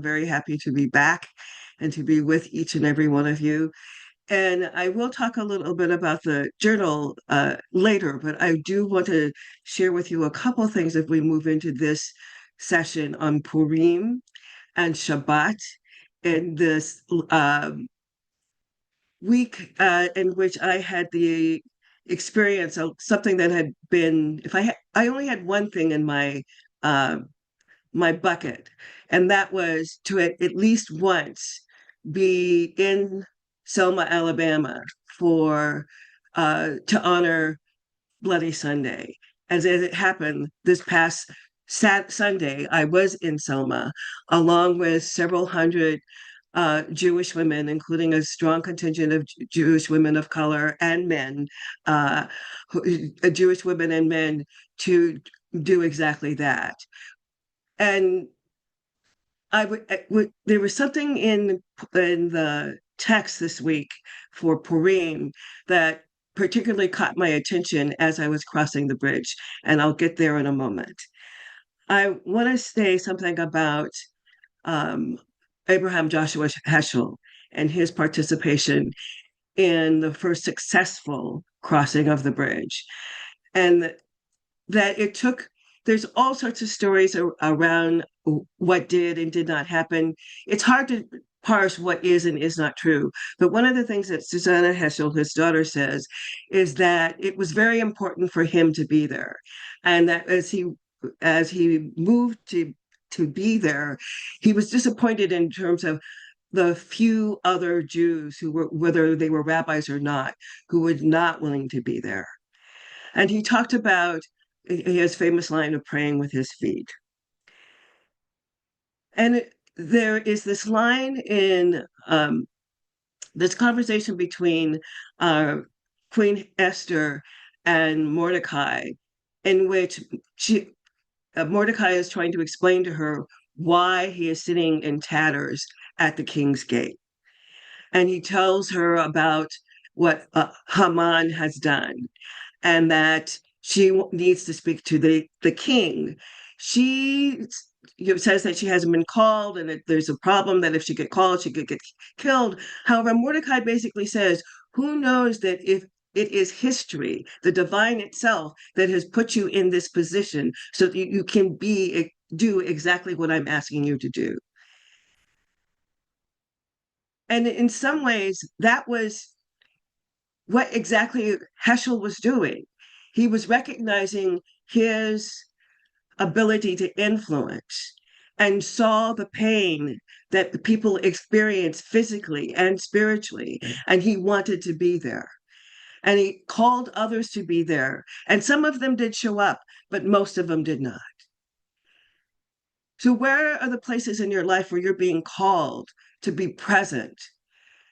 Very happy to be back and to be with each and every one of you. And I will talk a little bit about the journal later, but I do want to share with you a couple of things as we move into this session on Purim and Shabbat in this week in which I had the experience of something that had been, if I had, I only had one thing in uh, my bucket, and that was to at least once be in Selma, Alabama for to honor Bloody Sunday. As it happened this past Sunday, I was in Selma along with several hundred Jewish women, including a strong contingent of Jewish women of color and men, uh, Jewish women and men, to do exactly that. And there was something in the text this week for Purim that particularly caught my attention as I was crossing the bridge, and I'll get there in a moment. I want to say something about um, Abraham Joshua Heschel and his participation in the first successful crossing of the bridge, and that it took. There's all sorts of stories around what did and did not happen. It's hard to parse what is and is not true. But one of the things that Susanna Heschel, his daughter, says is that it was very important for him to be there, and that as he moved to be there, he was disappointed in terms of the few other Jews who were, whether they were rabbis or not, who were not willing to be there. And he talked about his famous line of praying with his feet. And there is this line in this conversation between uh, Queen Esther and Mordecai, in which Mordecai is trying to explain to her why he is sitting in tatters at the king's gate. And he tells her about what Haman has done and that she needs to speak to the king. She says that she hasn't been called and that there's a problem that if she get called, she could get killed. However, Mordecai basically says, who knows that if it is history, the divine itself, that has put you in this position so that you can do exactly what I'm asking you to do. And in some ways, that was what exactly Heschel was doing. He was recognizing his ability to influence and saw the pain that the people experience physically and spiritually, and he wanted to be there. And he called others to be there. And some of them did show up, but most of them did not. So, where are the places in your life where you're being called to be present,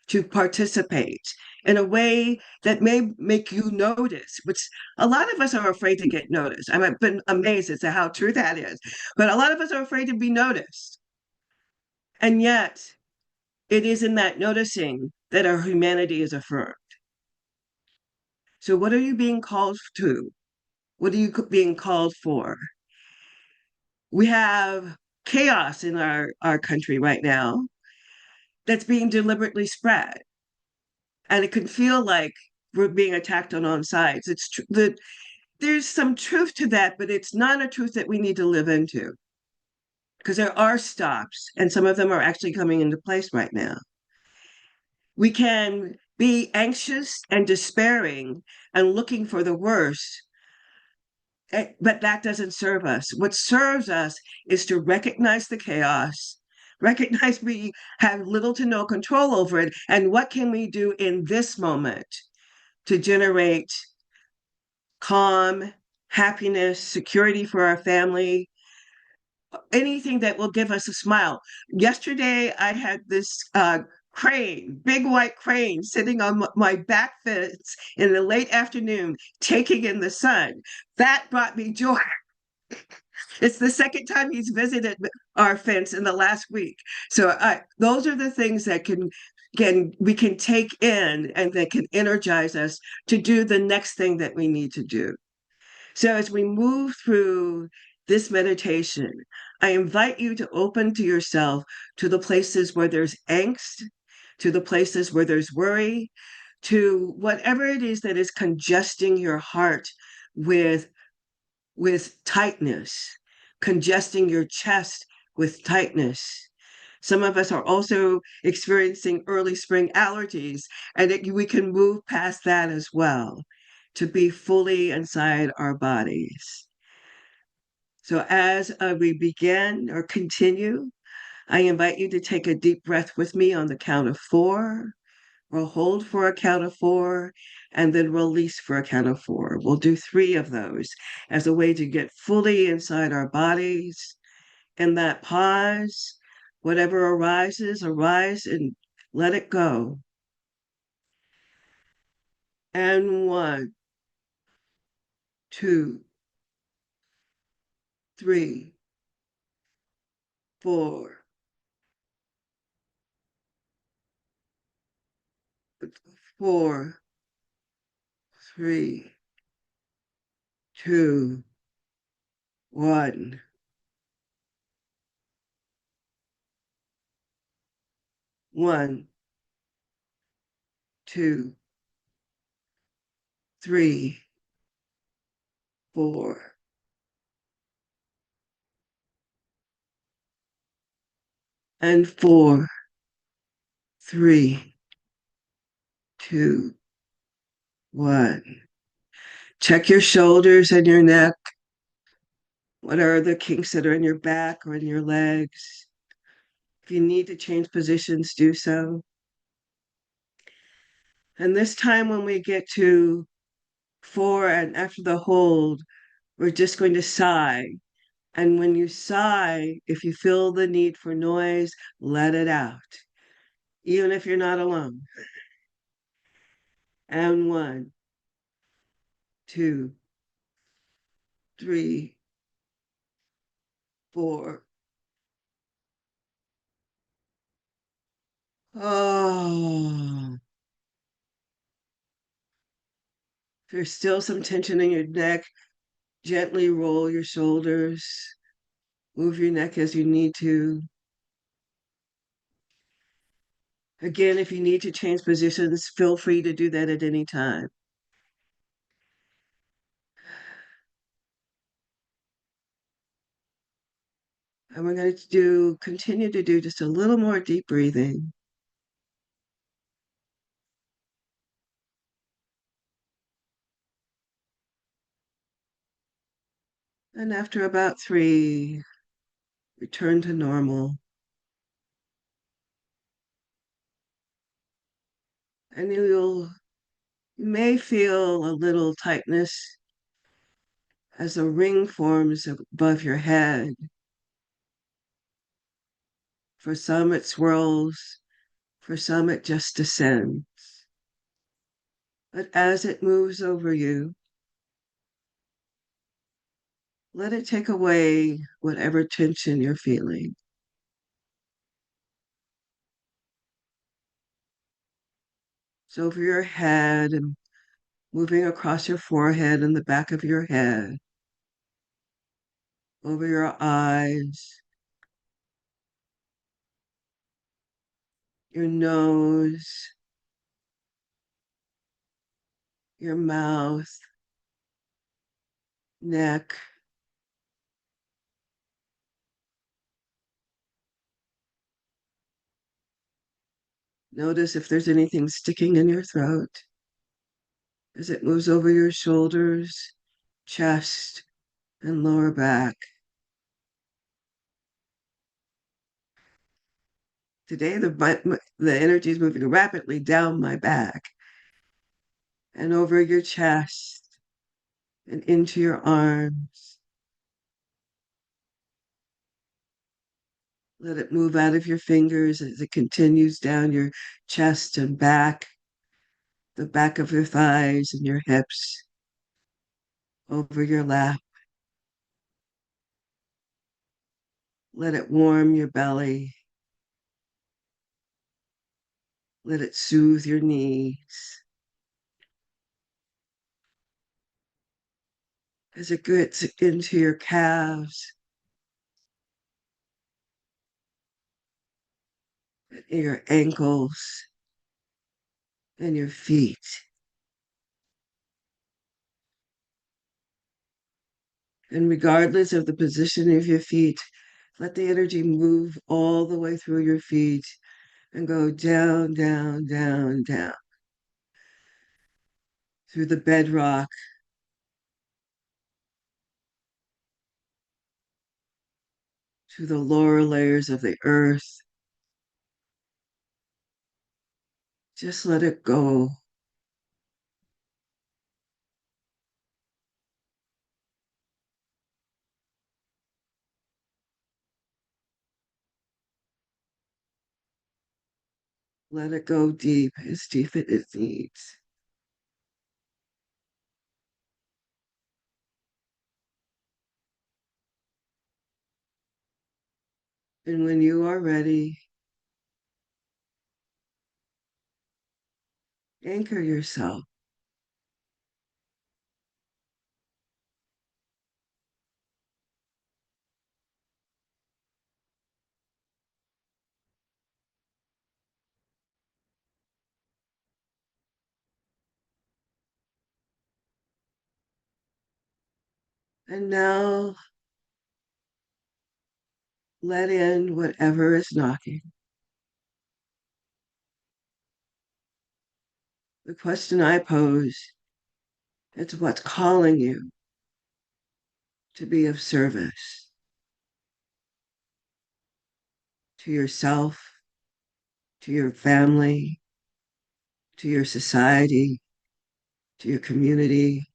to participate in a way that may make you notice, which a lot of us are afraid to get noticed. I've been amazed as to how true that is, but a lot of us are afraid to be noticed. And yet, it is in that noticing that our humanity is affirmed. So, what are you being called to? What are you being called for? We have chaos in our country right now that's being deliberately spread. And it can feel like we're being attacked on all sides. It's that there's some truth to that, but it's not a truth that we need to live into because there are stops, and some of them are actually coming into place right now. We can be anxious and despairing and looking for the worst, but that doesn't serve us. What serves us is to recognize the chaos, recognize we have little to no control over it, and what can we do in this moment to generate calm, happiness, security for our family, anything that will give us a smile. Yesterday, I had this crane, big white crane, sitting on my back fence in the late afternoon, taking in the sun. That brought me joy. It's the second time he's visited our fence in the last week. So those are the things that we can take in and that can energize us to do the next thing that we need to do. So as we move through this meditation, I invite you to open to yourself, to the places where there's angst, to the places where there's worry, to whatever it is that is congesting your heart with tightness, congesting your chest with tightness. Some of us are also experiencing early spring allergies, and we can move past that as well to be fully inside our bodies. So, as we begin or continue, I invite you to take a deep breath with me on the count of four. We'll hold for a count of four and then release for a count of four. We'll do three of those as a way to get fully inside our bodies. In that pause, whatever arises, arise and let it go. And one, two, three, four, four, three, two, one. One, two, three, four, and four, three, two, one. Check your shoulders and your neck. What are the kinks that are in your back or in your legs? If you need to change positions, do so. And this time, when we get to four and after the hold, we're just going to sigh. And when you sigh, if you feel the need for noise, let it out, even if you're not alone. And one, two, three, four. Oh, if there's still some tension in your neck, gently roll your shoulders, move your neck as you need to. Again, if you need to change positions, feel free to do that at any time. And we're going to continue to do just a little more deep breathing. And after about three, return to normal. And you may feel a little tightness as a ring forms above your head. For some, it swirls. For some, it just descends. But as it moves over you, let it take away whatever tension you're feeling. So over your head and moving across your forehead and the back of your head, over your eyes, your nose, your mouth, neck. Notice if there's anything sticking in your throat as it moves over your shoulders, chest, and lower back. Today, the energy is moving rapidly down my back and over your chest and into your arms. Let it move out of your fingers as it continues down your chest and back, the back of your thighs and your hips, over your lap. Let it warm your belly. Let it soothe your knees. As it gets into your calves, your ankles, and your feet. And regardless of the position of your feet, let the energy move all the way through your feet and go down, down, down, down through the bedrock, to the lower layers of the earth. Just let it go. Let it go deep, as deep as it needs. And when you are ready, anchor yourself. And now let in whatever is knocking. The question I pose is what's calling you to be of service to yourself, to your family, to your society, to your community.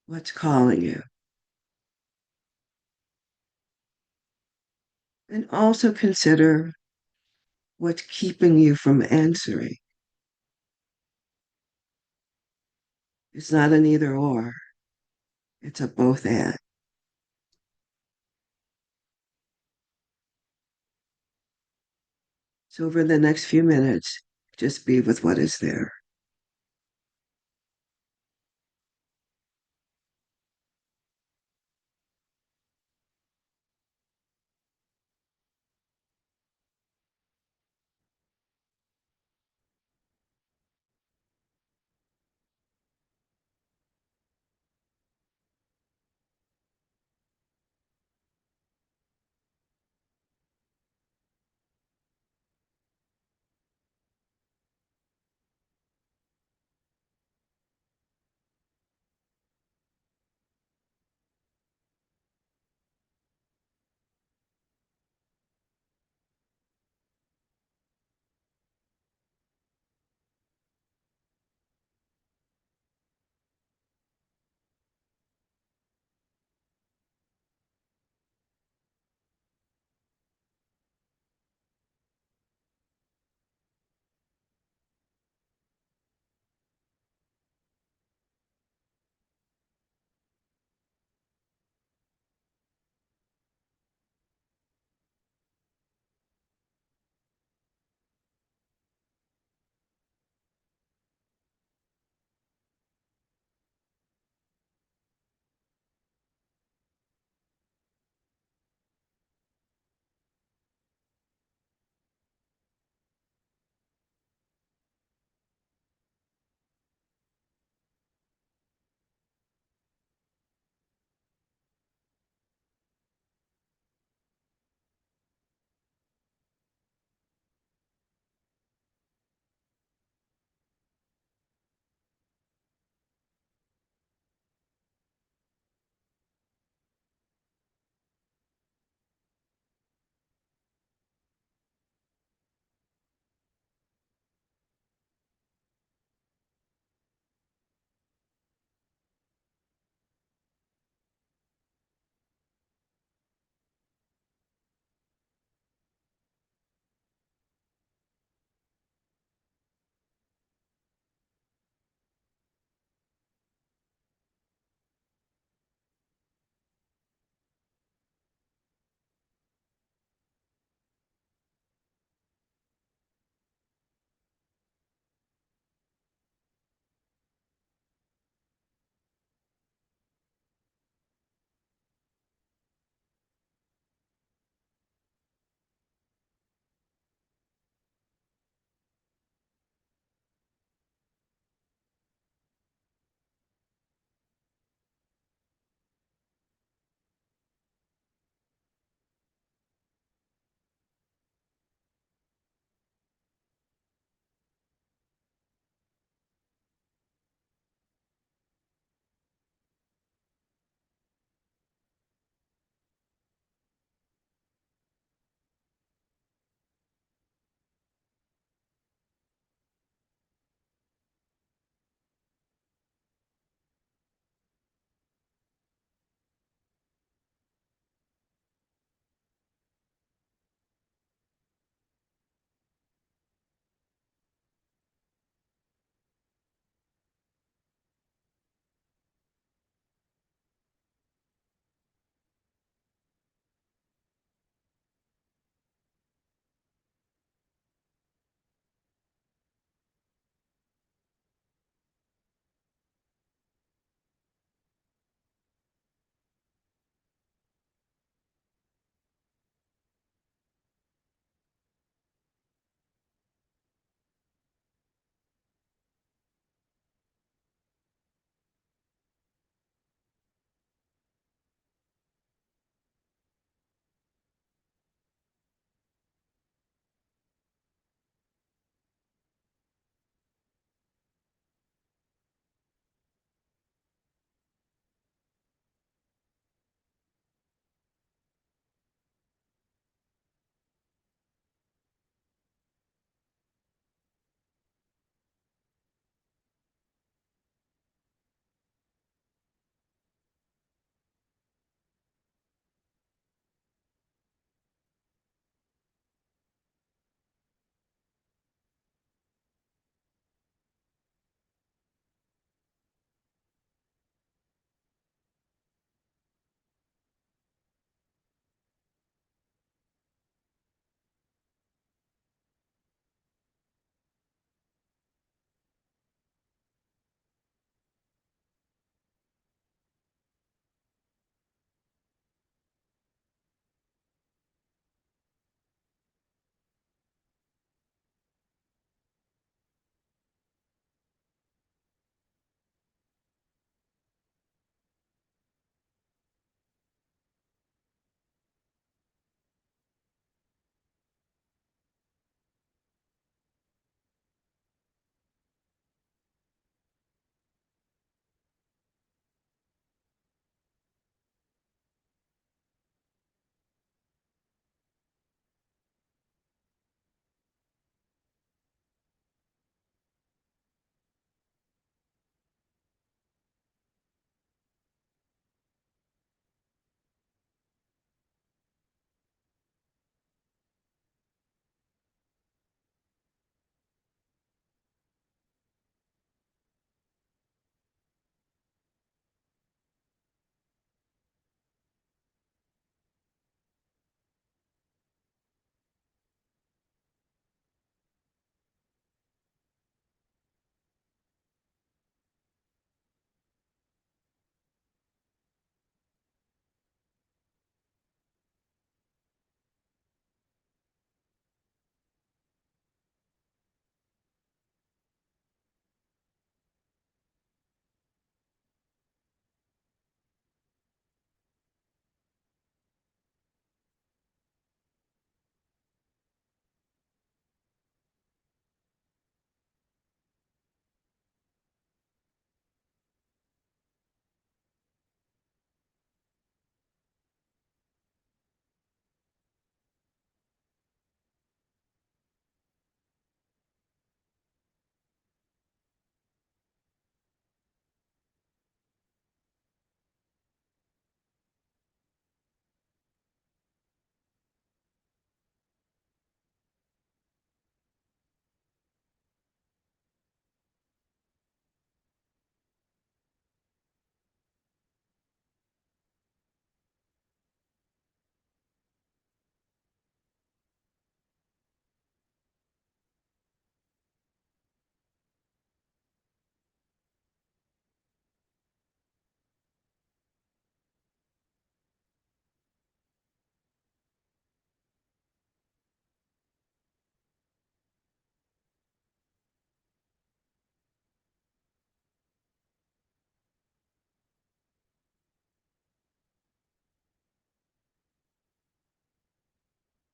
What's calling you? And also consider what's keeping you from answering. It's not an either or, it's a both and. So over the next few minutes, just be with what is there.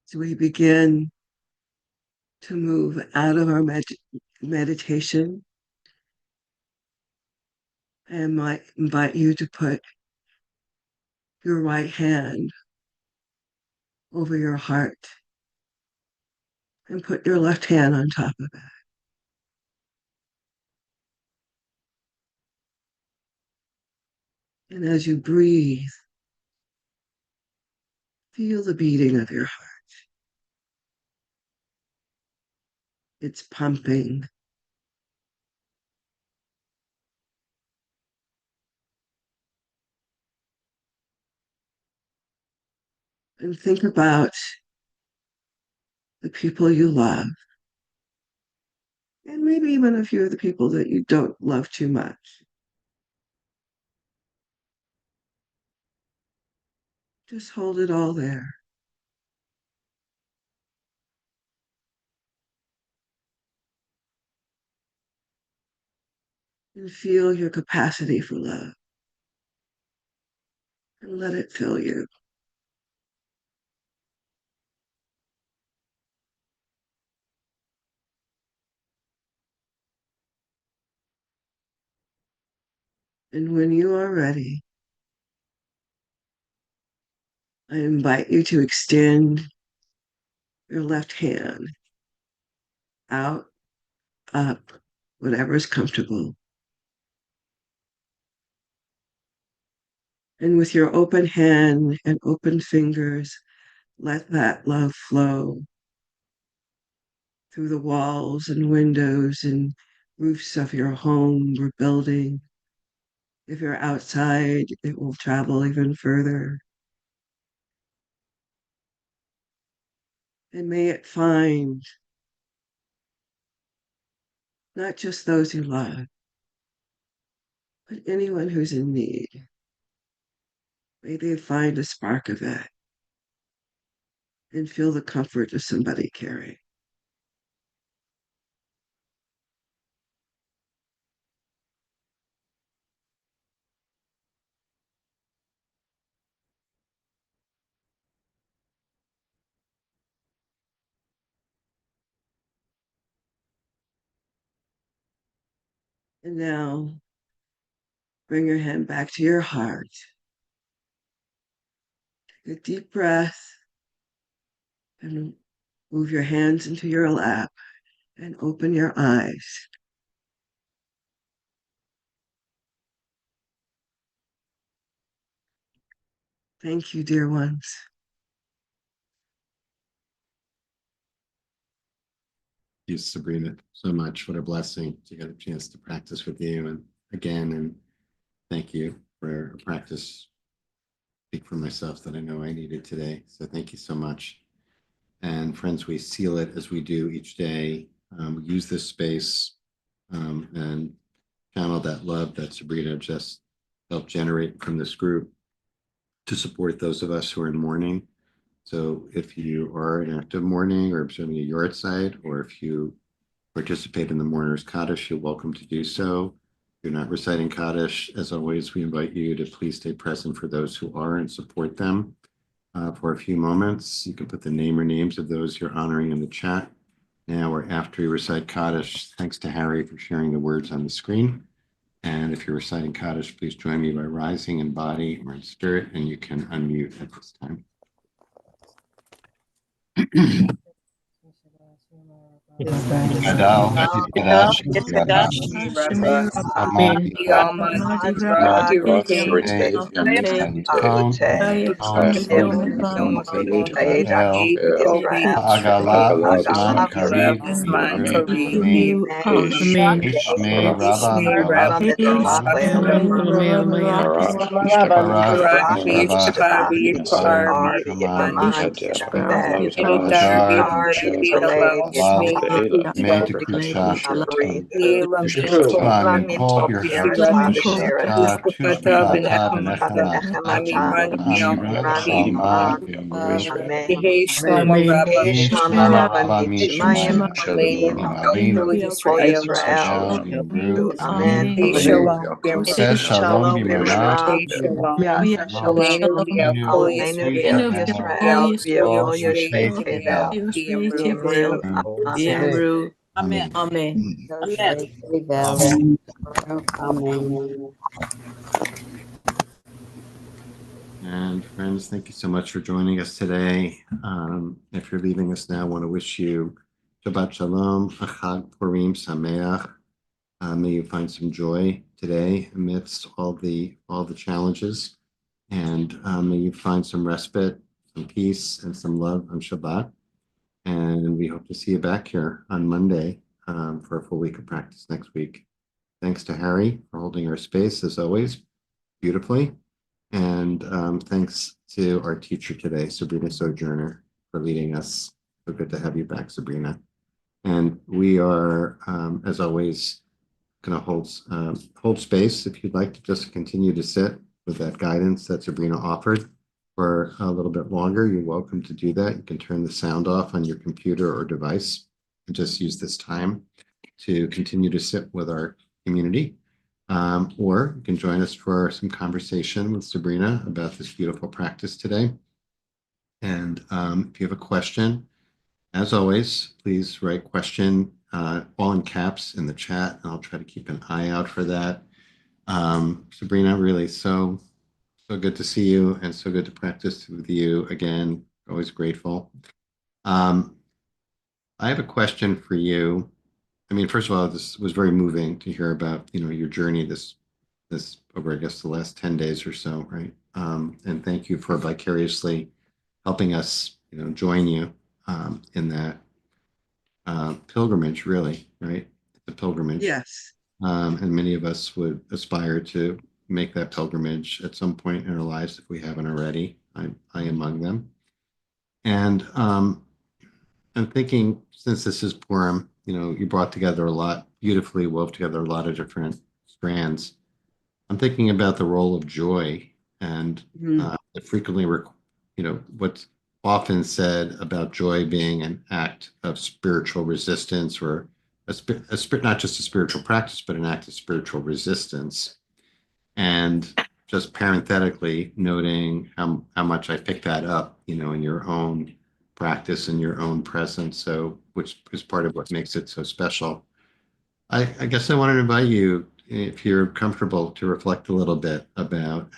So we begin to move out of our meditation. I might invite you to put your right hand over your heart and put your left hand on top of it. And as you breathe, feel the beating of your heart. It's pumping. And think about the people you love, and maybe even a few of the people that you don't love too much. Just hold it all there. And feel your capacity for love. And let it fill you. And when you are ready, I invite you to extend your left hand out, up, whatever is comfortable. And with your open hand and open fingers, let that love flow through the walls and windows and roofs of your home or building. If you're outside, it will travel even further. And may it find not just those you love, but anyone who's in need. May they find a spark of that and feel the comfort of somebody caring. And now bring your hand back to your heart. Take a deep breath and move your hands into your lap and open your eyes. Thank you, dear ones. You, Sabrina, so much. What a blessing to get a chance to practice with you. And again, and thank you for a practice. Speak for myself that I know I needed today. So thank you so much. And friends, we seal it as we do each day. We use this space and channel that love that Sabrina just helped generate from this group to support those of us who are in mourning. So if you are in active mourning or observing a yard site, or if you participate in the mourner's Kaddish, you're welcome to do so. If you're not reciting Kaddish, as always, we invite you to please stay present for those who are and support them for a few moments. You can put the name or names of those you're honoring in the chat now or after you recite Kaddish. Thanks to Harry for sharing the words on the screen. And if you're reciting Kaddish, please join me by rising in body or in spirit, and you can unmute at this time. Buchdahl, Kadash, Love, made to kucha, Shema Mikol Birchata, Tushpata, Benechama, Amira, Alma, Imru, Im Shema Rabba Mishamayim, Imavim, Israel, Imru, Amin, Oseh Shalom Bimona, Menu, Israel, Yoshe Tevel. Amen. Amen. And friends, thank you so much for joining us today. If you're leaving us now, I want to wish you Shabbat Shalom, Achag Purim Sameach. May you find some joy today amidst all the challenges, and may you find some respite, some peace, and some love on Shabbat. And we hope to see you back here on Monday for a full week of practice next week. Thanks to Harry for holding our space as always, beautifully. And thanks to our teacher today, Sabrina Sojourner, for leading us. So good to have you back, Sabrina. And we are, as always, going to hold space. If you'd like to just continue to sit with that guidance that Sabrina offered for a little bit longer, you're welcome to do that. You can turn the sound off on your computer or device and just use this time to continue to sit with our community. Or you can join us for some conversation with Sabrina about this beautiful practice today. And if you have a question, as always, please write question all in caps in the chat, and I'll try to keep an eye out for that. Sabrina, really so good to see you, and so good to practice with you again. Always grateful. I have a question for you. I mean, first of all, this was very moving to hear about, your journey this over, I guess, the last 10 days or so, right? And thank you for vicariously helping us, join you in that pilgrimage, really, right? The pilgrimage. Yes. And many of us would aspire to make that pilgrimage at some point in our lives if we haven't already. I among them. And I'm thinking, since this is Purim, you brought together a lot, beautifully wove together a lot of different strands. I'm thinking about the role of joy and frequently, what's often said about joy being an act of spiritual resistance, or not just a spiritual practice, but an act of spiritual resistance. And just parenthetically noting how much I picked that up, in your own practice and your own presence. So, which is part of what makes it so special. I guess I wanted to invite you, if you're comfortable, to reflect a little bit about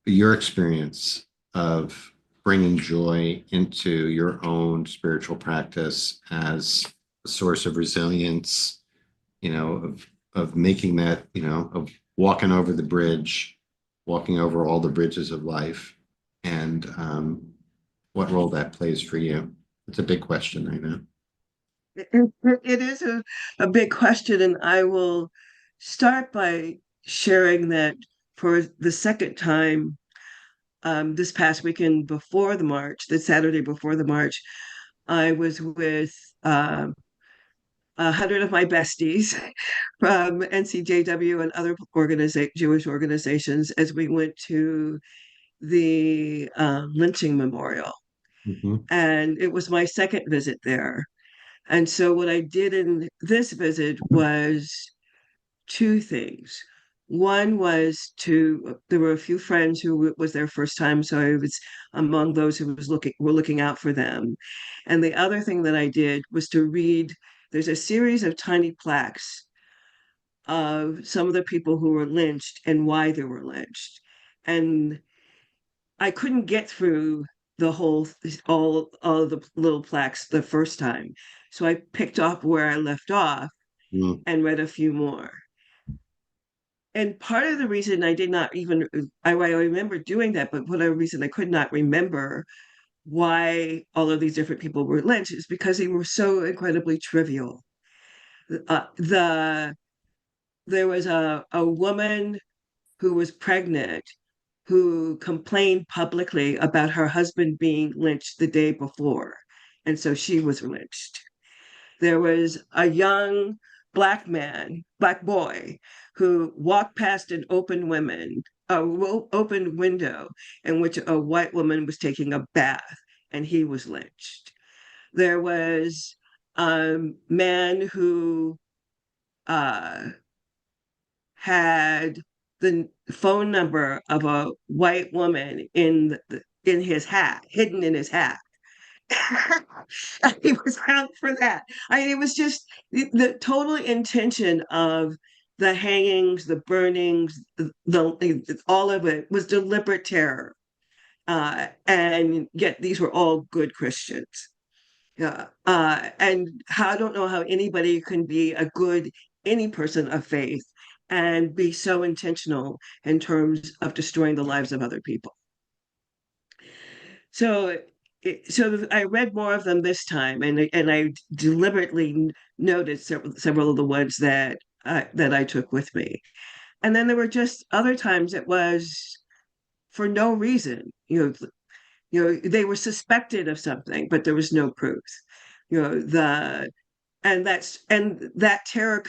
your experience of bringing joy into your own spiritual practice as a source of resilience, of making that, of walking over the bridge, walking over all the bridges of life, and what role that plays for you. It's a big question, I know. It is a big question, and I will start by sharing that for the second time this past weekend before the march, the Saturday before the march, I was with 100 of my besties from NCJW and other Jewish organizations as we went to the lynching memorial. Mm-hmm. And it was my second visit there. And so what I did in this visit was two things. One was there were a few friends who it was their first time, so I was among those who were looking out for them. And the other thing that I did was to read, there's a series of tiny plaques of some of the people who were lynched and why they were lynched. And I couldn't get through the whole all of the little plaques the first time. So I picked up where I left off and read a few more. And part of the reason I did not even I remember doing that, but one of the reason I could not remember why all of these different people were lynched is because they were so incredibly trivial. There was a woman who was pregnant who complained publicly about her husband being lynched the day before. and so she was lynched. There was a young black boy, who walked past an open window in which a white woman was taking a bath, and he was lynched. There was a man who uh, had the phone number of a white woman in his hat, hidden in his hat. He was out for that. I mean, it was just the total intention of the hangings, the burnings, all of it was deliberate terror. And yet these were all good Christians. And I don't know how anybody can be any person of faith and be so intentional in terms of destroying the lives of other people. So, so I read more of them this time, and I deliberately noted several of the ones that I took with me. And then there were just other times it was for no reason. They were suspected of something, but there was no proof. You know, the and that terror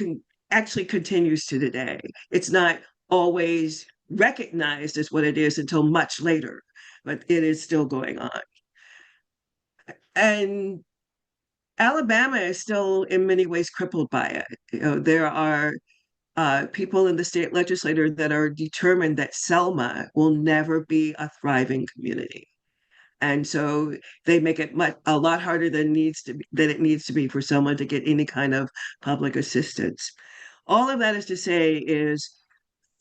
actually continues to today. It's not always recognized as what it is until much later, but it is still going on. And Alabama is still in many ways crippled by it. There are people in the state legislature that are determined that Selma will never be a thriving community. And so they make it a lot harder than it needs to be for someone to get any kind of public assistance. All of that is to say is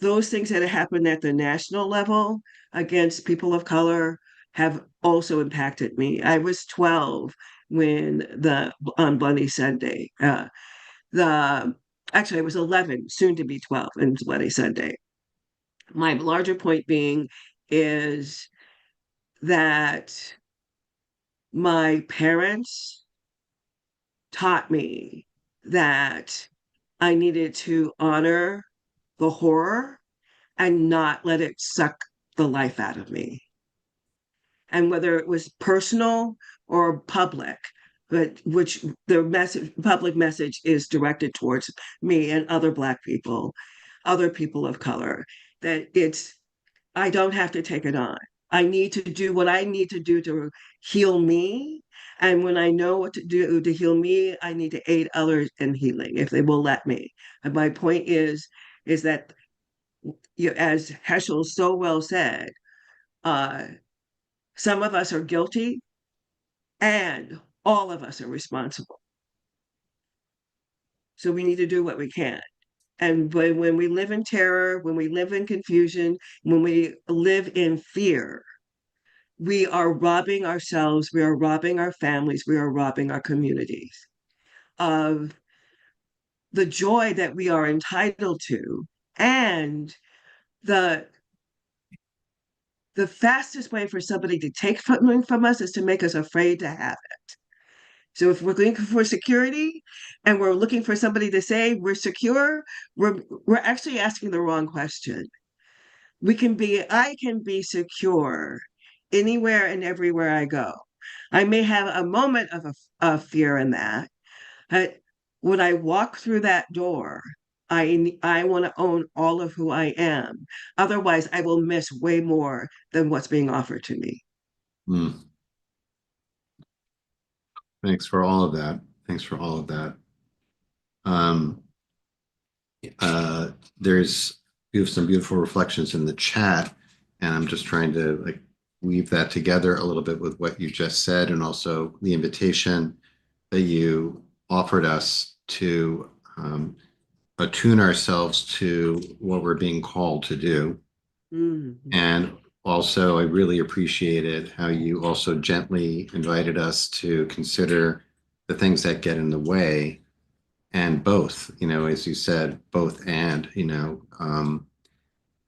those things that have happened at the national level against people of color have also impacted me. I was 12 when the on Bloody Sunday. The Actually, I was 11, soon to be 12, in Bloody Sunday. My larger point being is that my parents taught me that I needed to honor the horror and not let it suck the life out of me. And whether it was personal or public, but which public message is directed towards me and other Black people, other people of color, that I don't have to take it on. I need to do what I need to do to heal me. And when I know what to do to heal me, I need to aid others in healing if they will let me. And my point is that, as Heschel so well said, uh, some of us are guilty and all of us are responsible. So we need to do what we can. And when we live in terror, when we live in confusion, when we live in fear, we are robbing ourselves, we are robbing our families, we are robbing our communities of the joy that we are entitled to. And the the fastest way for somebody to take something from us is to make us afraid to have it. So if we're looking for security and we're looking for somebody to say we're secure, we're actually asking the wrong question. I can be secure anywhere and everywhere I go. I may have a moment of fear in that, but when I walk through that door, I want to own all of who I am. Otherwise, I will miss way more than what's being offered to me. Mm. Thanks for all of that. Thanks for all of that. Um, uh, there's you have some beautiful reflections in the chat, and I'm just trying to like weave that together a little bit with what you just said, and also the invitation that you offered us to attune ourselves to what we're being called to do. Mm-hmm. And also, I really appreciated how you also gently invited us to consider the things that get in the way, and both, as you said, both and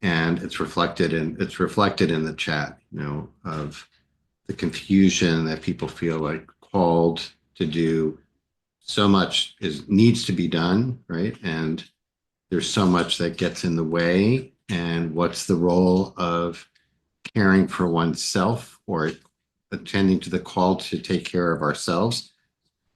it's reflected in the chat, of the confusion that people feel like called to do. So much needs to be done, right? And there's so much that gets in the way. And what's the role of caring for oneself or attending to the call to take care of ourselves,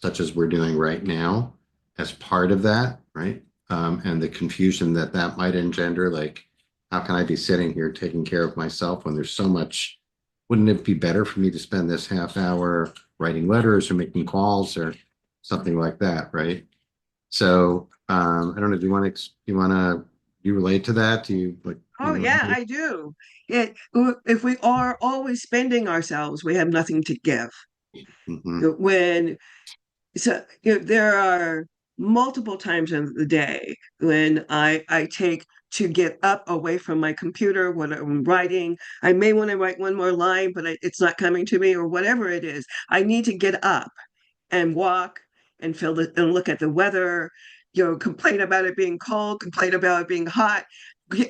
such as we're doing right now, as part of that, right? And the confusion that that might engender, like, how can I be sitting here taking care of myself when there's so much? Wouldn't it be better for me to spend this half hour writing letters or making calls or something like that, right? So I don't know. Do you relate to that? Do you like, Oh, yeah, I do. If we are always spending ourselves, we have nothing to give. Mhm. When there are multiple times in the day when I take to get up away from my computer when I'm writing. I may want to write one more line, but it's not coming to me, or whatever it is. I need to get up and walk and and look at the weather, complain about it being cold, complain about it being hot,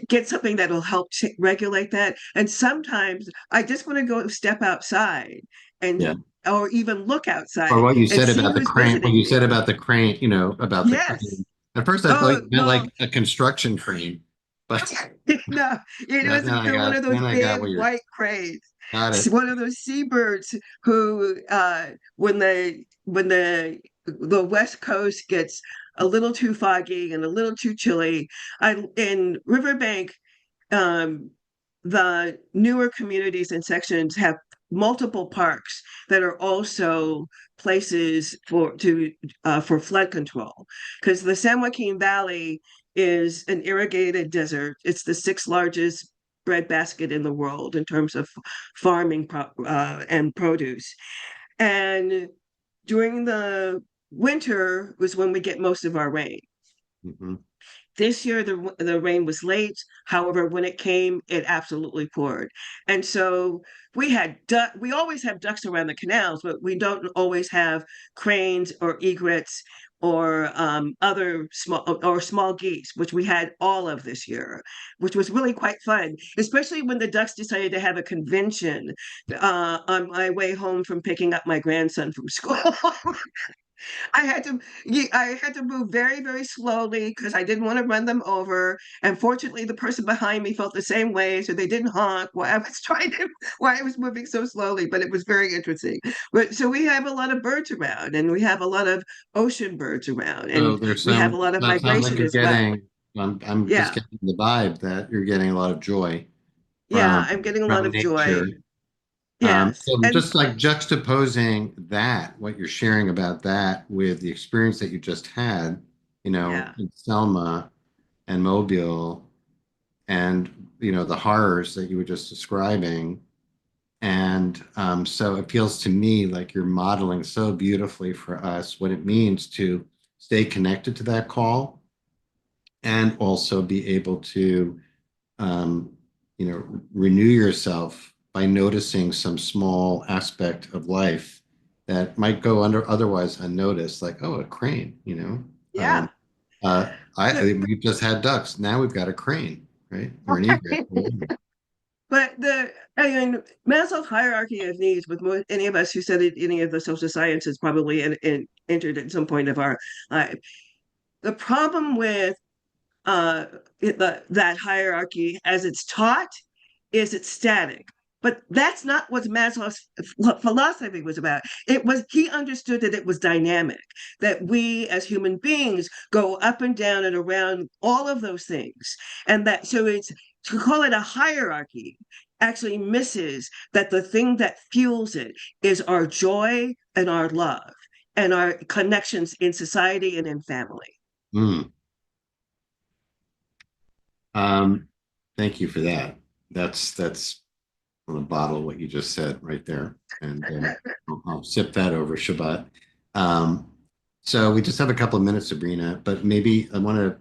get something that'll help regulate that. And sometimes I just want to go step outside Yeah. and or even look Or outside what you and said see about the who's crane, what visiting you said me. about the crane, about the Yes. crane. At first I thought Oh, you meant well, like a construction crane, but no, it was one of those then I got big what you're, white cranes. got It's it. one of those seabirds who, when the West Coast gets a little too foggy and a little too chilly, in Riverbank, um, the newer communities and sections have multiple parks that are also places for flood control, because the San Joaquin Valley is an irrigated desert. It's the sixth largest breadbasket in the world in terms of farming and produce. And during the winter was when we get most of our rain. Mhm. This year, the rain was late. However, when it came, it absolutely poured. And so we always have ducks around the canals, but we don't always have cranes or egrets or other small geese, which we had all of this year, which was really quite fun, especially when the ducks decided to have a convention on my way home from picking up my grandson from school. I had to I had to move very, very slowly because I didn't want to run them over. And fortunately, the person behind me felt the same way, so they didn't honk while I was while I was moving so slowly. But it was very interesting. But so we have a lot of birds around, and we have a lot of ocean birds around, So and there's we have some, a lot of that sounds like migration you're as well. getting, I'm just Yeah, getting the vibe that you're getting a lot of joy yeah, I'm getting a lot from of joy. nature. Yes, So and just like juxtaposing that, what you're sharing about that with the experience that you just had, yeah, in Selma and Mobile, and the horrors that you were just describing. And so it feels to me like you're modeling so beautifully for us what it means to stay connected to that call and also be able to um, renew yourself by noticing some small aspect of life that might go under otherwise unnoticed, like, oh, a crane, yeah. we've just had ducks. Now we've got a crane, right? Or an egret. But Maslow's hierarchy of needs, with any of us who studied any of the social sciences, probably entered at some point of our life. The problem with that hierarchy as it's taught is it's static. But that's not what Maslow's philosophy was about. He understood that it was dynamic, that we as human beings go up and down and around all of those things. And that so it's to call it a hierarchy actually misses that the thing that fuels it is our joy and our love and our connections in society and in family. Mm. Um, Thank you for that. That's on the bottle what you just said right there, and I'll sip that over Shabbat. Um, so we just have a couple of minutes, Sabrina, but maybe I want to.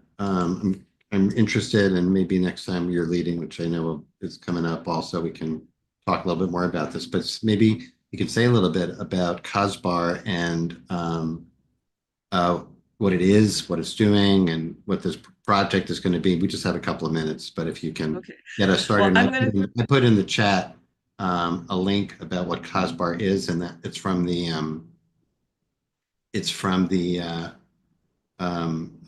I'm interested, and maybe next time you're leading, which I know is coming up, also we can talk a little bit more about this. But maybe you can say a little bit about Casbar and uh, what it is, what it's doing, and what this project is going to be. We just have a couple of minutes, but if you can Okay. get us started, Well, and I'm going to I put in the chat a link about what Casbar is, and that it's from the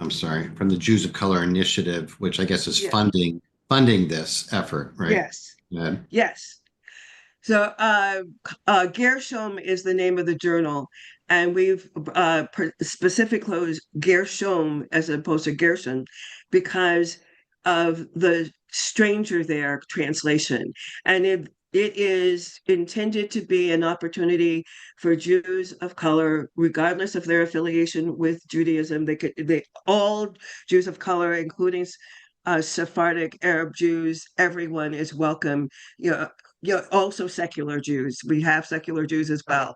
I'm sorry, from the Jews of Color Initiative, which I guess is Yeah. funding this effort, right? Yes. Yeah. Yes. So, Gershom is the name of the journal, and we've specifically closed Gershom as opposed to Gershon because of the stranger there translation. And it is intended to be an opportunity for Jews of color, regardless of their affiliation with Judaism. They all Jews of color, including Sephardic Arab Jews, everyone is welcome. You know, also secular Jews, we have secular Jews as well,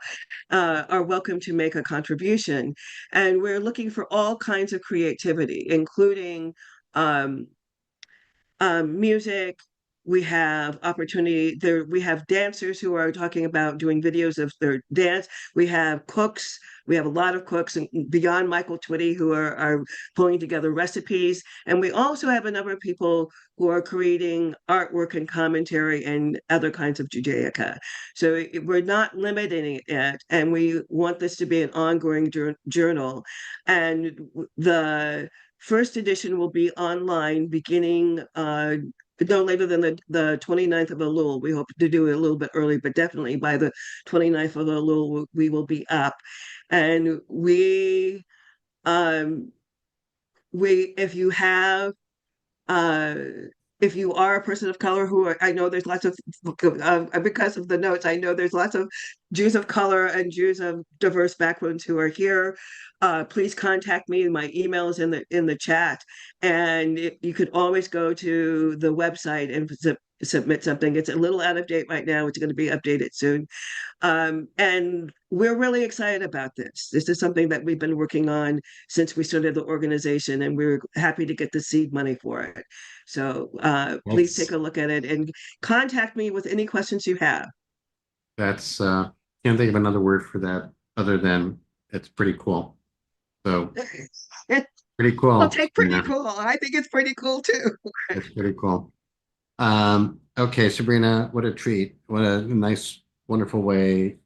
are welcome to make a contribution. And we're looking for all kinds of creativity, including um, music. We have opportunity there. We have dancers who are talking about doing videos of their dance. We have cooks. We have a lot of cooks and beyond Michael Twitty who are pulling together recipes. And we also have a number of people who are creating artwork and commentary and other kinds of Judaica. So we're not limiting it. And we want this to be an ongoing journal. And the first edition will be online beginning no later than the 29th of Elul. We hope to do it a little bit early, but definitely by the 29th of Elul, we will be up. And um, if you have uh, if you are a person of color who are, I know there's lots of, because of the notes, I know there's lots of Jews of color and Jews of diverse backgrounds who are here. Please contact me. My email is in the chat, and you could always go to the website and submit something. It's a little out of date right now. It's going to be updated soon. And we're really excited about this. This is something that we've been working on since we started the organization, and we're happy to get the seed money for it. So please take That's a look at it and contact me with any questions you have. that's can't think of another word for that other than it's pretty cool. So pretty I'll cool, take pretty Sabrina. cool. I think it's pretty cool too. That's pretty cool. Okay, Sabrina, what a treat. What a nice, wonderful way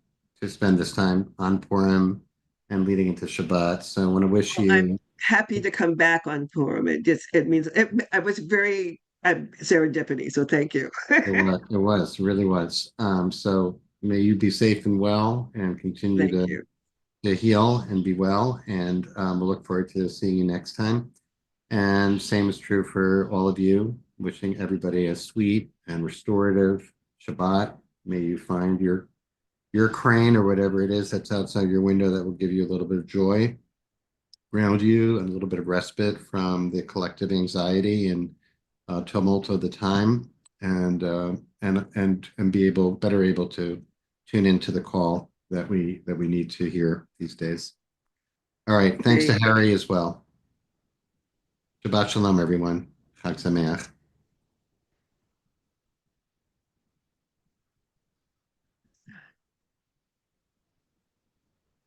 to spend this time on Purim and leading into Shabbat. So I want to wish Well, I'm you happy to come back on Purim. It means I was very serendipity. So thank you. it really was. So may you be safe and well and continue Thank you. to heal and be well. And we'll look forward to seeing you next time. And same is true for all of you. Wishing everybody a sweet and restorative Shabbat. May you find your crane or whatever it is that's outside your window that will give you a little bit of joy, ground you, and a little bit of respite from the collective anxiety and tumult of the time, and be better able to tune into the call that we need to hear these days. All right, thanks to Great. Harry as well. Shabbat shalom, everyone. Chag Sameach.